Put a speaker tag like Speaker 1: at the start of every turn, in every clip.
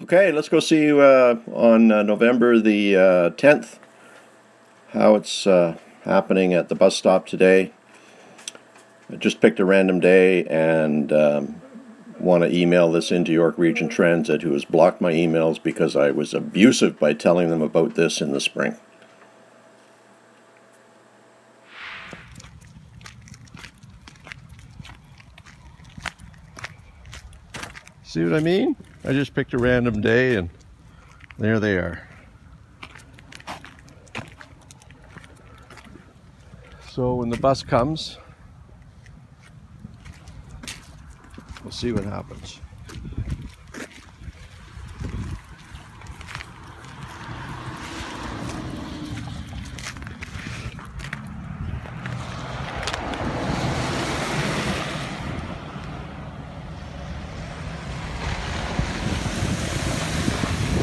Speaker 1: Okay, let's go see on November the 10th how it's happening at the bus stop today. I just picked a random day and want to email this into York Region Transit, who has blocked my emails because I was abusive by telling them about this in the spring. See what I mean? I just picked a random day and there they are. So when the bus comes, we'll see what happens.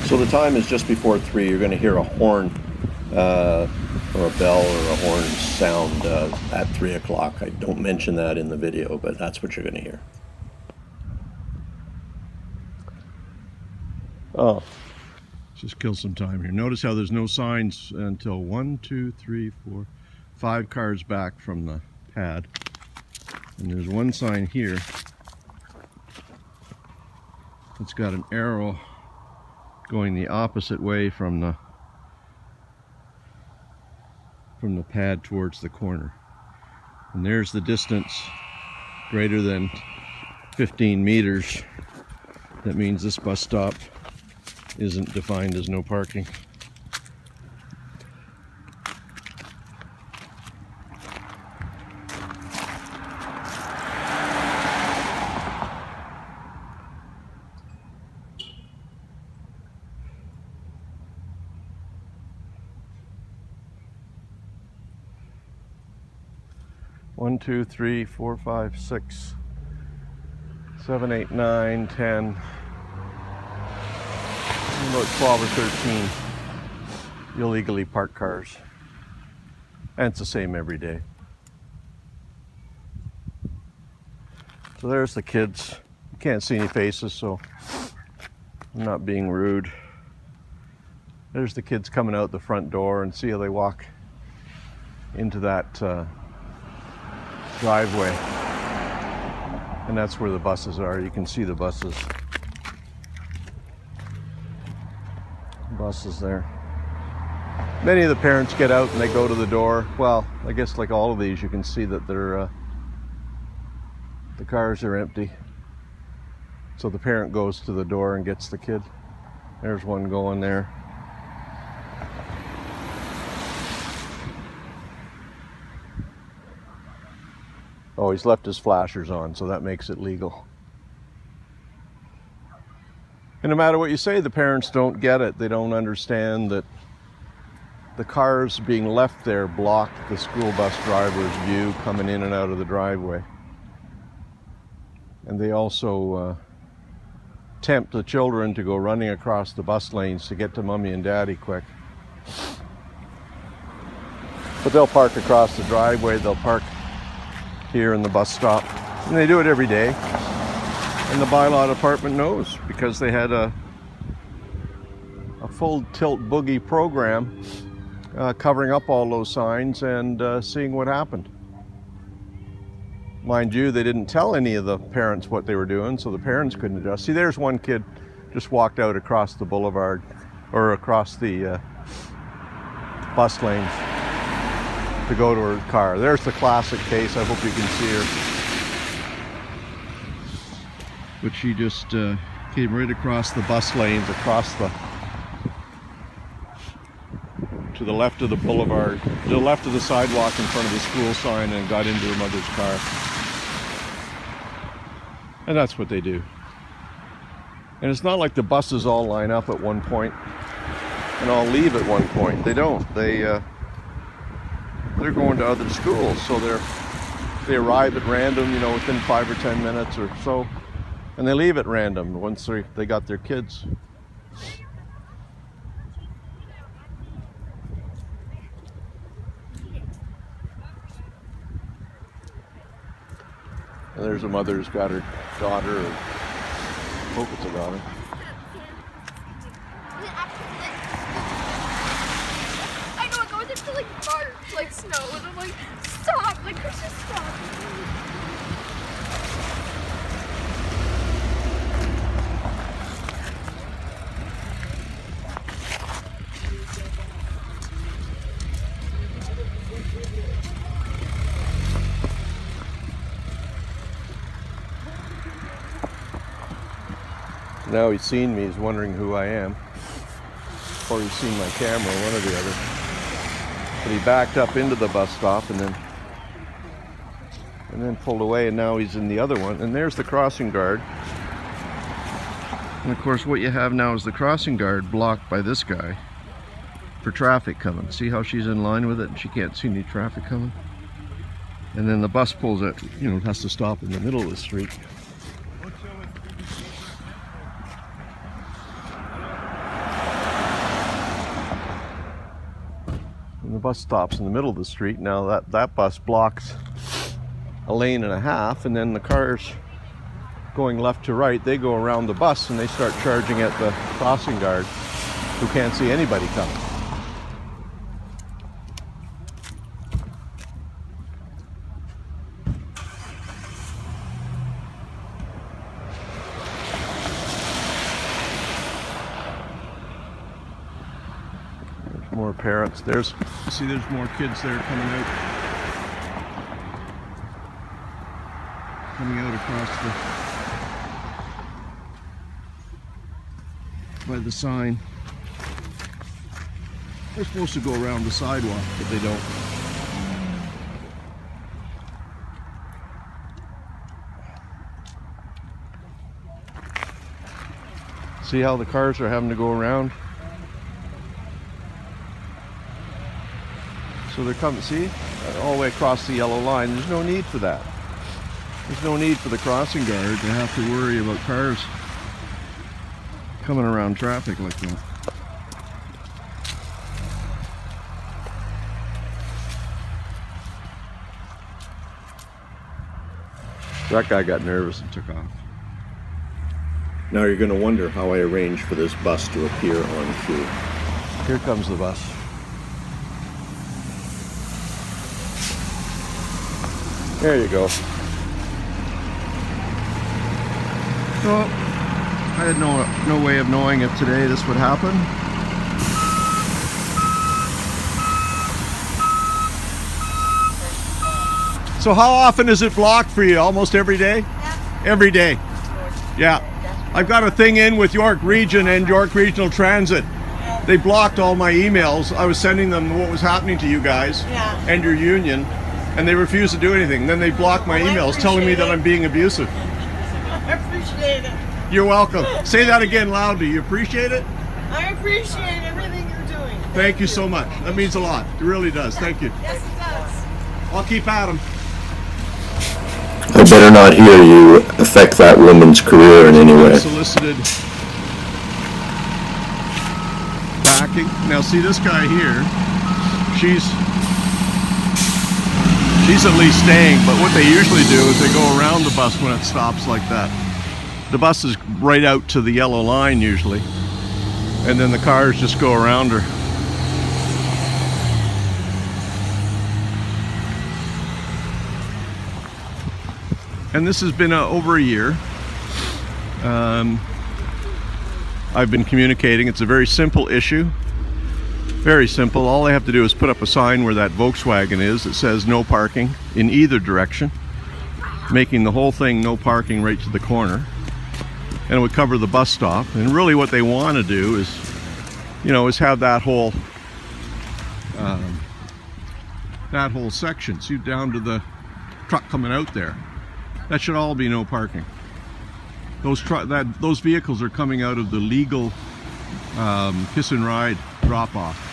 Speaker 1: So the time is just before 3. You're going to hear a horn or a bell or a horn sound at 3 o'clock. I don't mention that in the video, but that's what you're going to hear. Oh, just kill some time here. Notice how there's no signs until 1, 2, 3, 4, 5 cars back from the pad. And there's one sign here. It's got an arrow going the opposite way from the pad towards the corner. And there's the distance greater than 15 meters. That means this bus stop isn't defined as no parking. One, 2, 3, 4, 5, 6, 7, 8, 9, 10, about 12 or 13 illegally parked cars. And it's the same every day. So there's the kids. You can't see any faces, so I'm not being rude. There's the kids coming out the front door, and see how they walk into that driveway. And that's where the buses are. You can see the buses. Buses there. Many of the parents get out and they go to the door. Well, I guess like all of these, you can see that they're the cars are empty. So the parent goes to the door and gets the kid. There's one going there. Oh, he's left his flashers on, so that makes it legal. And no matter what you say, the parents don't get it. They don't understand that the cars being left there block the school bus driver's view coming in and out of the driveway. And they also tempt the children to go running across the bus lanes to get to mommy and daddy quick. But they'll park across the driveway, they'll park here in the bus stop, and they do it every day. And the bylaw department knows, because they had a full tilt boogie program covering up all those signs and seeing what happened. Mind you, they didn't tell any of the parents what they were doing, so the parents couldn't adjust. See, there's one kid just walked out across the boulevard, or across the bus lanes to go to her car. There's the classic case. I hope you can see her. But she just came right across the bus lanes, to the left of the boulevard, to the left of the sidewalk in front of the school sign, and got into her mother's car. And that's what they do. And it's not like the buses all line up at one point and all leave at one point. They don't. They're going to other schools, so they arrive at random, within 5 or 10 minutes or so, and they leave at random once they got their kids. And there's a mother who's got her daughter, or hope it's a daughter, Now he's seen me, he's wondering who I am. Or he's seen my camera, one or the other. But he backed up into the bus stop and then pulled away, and now he's in the other one. And there's the crossing guard. And of course what you have now is the crossing guard blocked by this guy for traffic coming. See how she's in line with it and she can't see any traffic coming? And then the bus pulls it, you know, has to stop in the middle of the street. And the bus stops in the middle of the street. Now that bus blocks a lane and a half, and then the cars going left to right, they go around the bus and they start charging at the crossing guard who can't see anybody coming. There's more parents. There's more kids there coming out across by the sign. They're supposed to go around the sidewalk, but they don't. See how the cars are having to go around? So they're coming, see? All the way across the yellow line. There's no need for that. There's no need for the crossing guard to have to worry about cars coming around traffic like that. That guy got nervous and took off. Now you're going to wonder how I arranged for this bus to appear on cue. Here comes the bus. There you go. Well, I had no way of knowing if today this would happen. So how often is it blocked for you? Almost every day? Yeah. Every day. Yeah. I've got a thing in with York Region and York Regional Transit. They blocked all my emails. I was sending them what was happening to you guys and your union, and they refused to do anything. Then they blocked my emails telling me that I'm being abusive.
Speaker 2: I appreciate it.
Speaker 1: You're welcome. Say that again loudly. You appreciate it?
Speaker 2: I appreciate everything you're doing.
Speaker 1: Thank you so much. That means a lot. It really does. Thank you.
Speaker 2: Yes, it does.
Speaker 1: I'll keep at 'em.
Speaker 3: I better not hear you affect that woman's career in any way.
Speaker 1: Solicited backing. Now see this guy here. She's at least staying, but what they usually do is they go around the bus when it stops like that. The bus is right out to the yellow line usually, and then the cars just go around her. And this has been over a year. I've been communicating. It's a very simple issue. Very simple. All they have to do is put up a sign where that Volkswagen is that says no parking in either direction, making the whole thing no parking right to the corner. And it would cover the bus stop. And really what they want to do is, is have that whole section. See down to the truck coming out there. That should all be no parking. Those vehicles are coming out of the legal kiss and ride drop-off.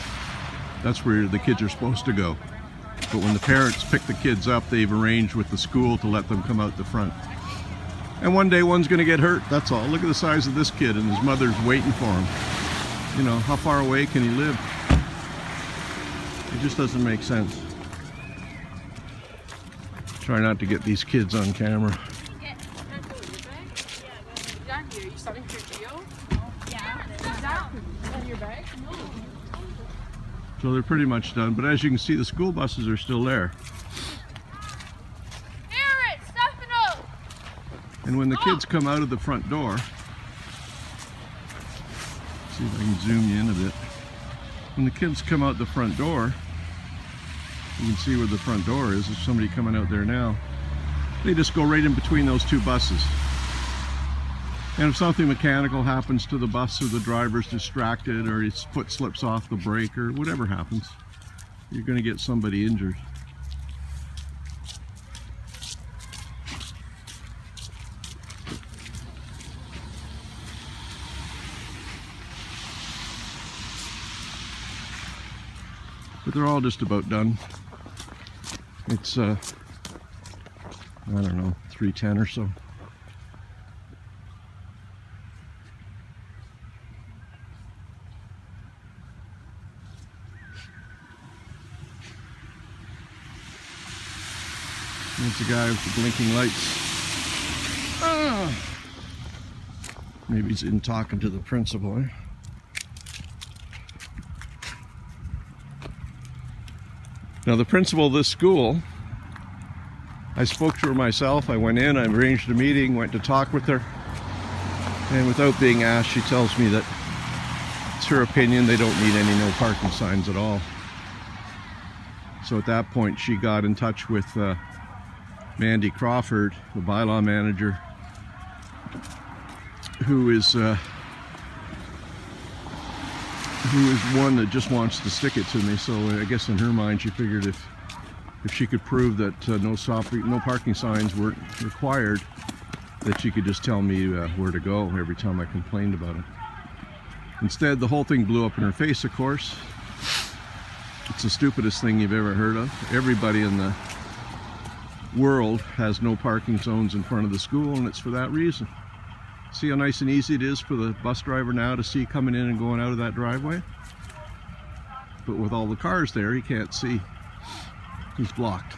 Speaker 1: That's where the kids are supposed to go. But when the parents pick the kids up, they've arranged with the school to let them come out the front. And one day one's going to get hurt, that's all. Look at the size of this kid, and his mother's waiting for him. How far away can he live? It just doesn't make sense. Try not to get these kids on camera. So they're pretty much done, but as you can see, the school buses are still there. And when the kids come out of the front door, see if I can zoom you in a bit. When the kids come out the front door, you can see where the front door is. There's somebody coming out there now. They just go right in between those two buses. And if something mechanical happens to the bus, or the driver's distracted, or his foot slips off the brake, or whatever happens, you're going to get somebody injured. But they're all just about done. It's I don't know, 3:10 or so. There's the guy with the blinking lights. Ah! Maybe he's in talking to the principal, eh? Now the principal of this school, I spoke to her myself. I went in, I arranged a meeting, went to talk with her, and without being asked, she tells me that it's her opinion they don't need any no parking signs at all. So at that point she got in touch with Mandy Crawford, the bylaw manager, who is one that just wants to stick it to me. So I guess in her mind she figured if she could prove that no parking signs weren't required, that she could just tell me where to go every time I complained about it. Instead, the whole thing blew up in her face, of course. It's the stupidest thing you've ever heard of. Everybody in the world has no parking zones in front of the school, and it's for that reason. See how nice and easy it is for the bus driver now to see coming in and going out of that driveway? But with all the cars there, he can't see. He's blocked.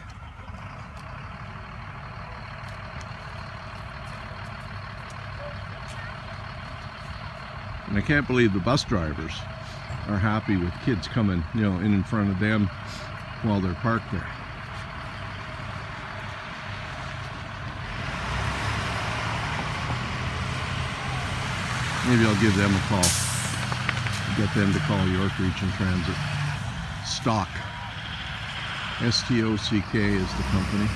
Speaker 1: And I can't believe the bus drivers are happy with kids coming, in front of them while they're parked there. Maybe I'll give them a call. Get them to call York Region Transit. Stock. S-T-O-C-K is the company.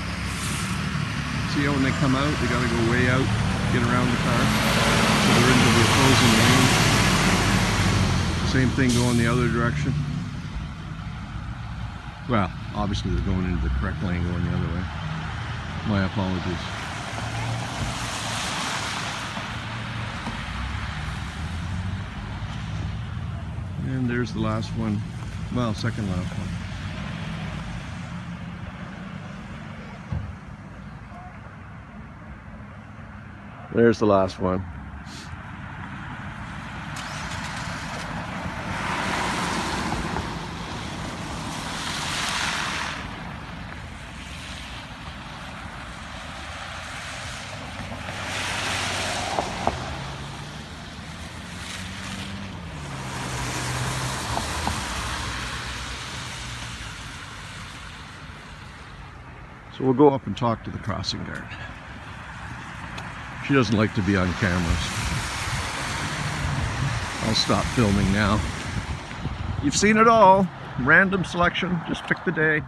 Speaker 1: See how when they come out, they gotta go way out, get around the car, so they're into the opposing lane. Same thing going the other direction. Well, obviously they're going into the correct lane going the other way. My apologies. And there's the last one. Well, second last one. There's the last one. So we'll go up and talk to the crossing guard. She doesn't like to be on cameras. I'll stop filming now. You've seen it all. Random selection. Just pick the day.